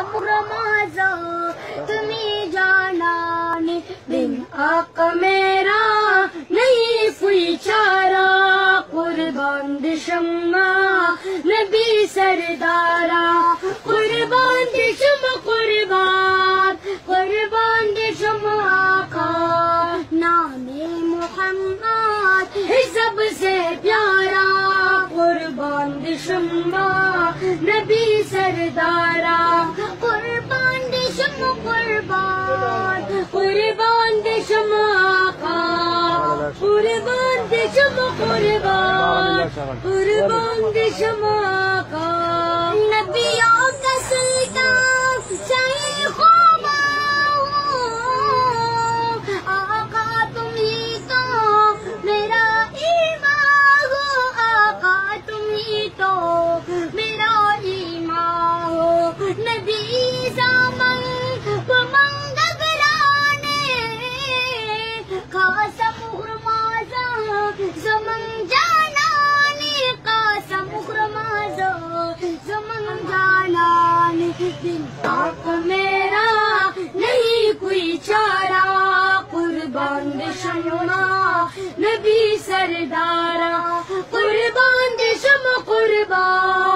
مغرمازا تمہیں جانا نے بن آقا میرا نہیں کوئی چارہ قربان دے شمع نبی سردارا قربان دے شمع قربان دے شمع آقا نام محمد ہے سب سے پیارا قربان دے شمع نبی سردارا قربان دے شمع قربان دے شمع آقا قربان دے شمع قربان دے شمع آقا نبیوں کا سلطان شیخ آقا تم ہی تو میرا ایمان ہو آقا تم ہی تو میرا ایمان ہو نبی زامن و منگرانے قاسم غرمازا زمن جانانے قاسم غرمازا زمن جانانے دن آقا میرا نہیں کوئی چارہ قربان دے شمع نبی سردارا قربان دے شمع قربان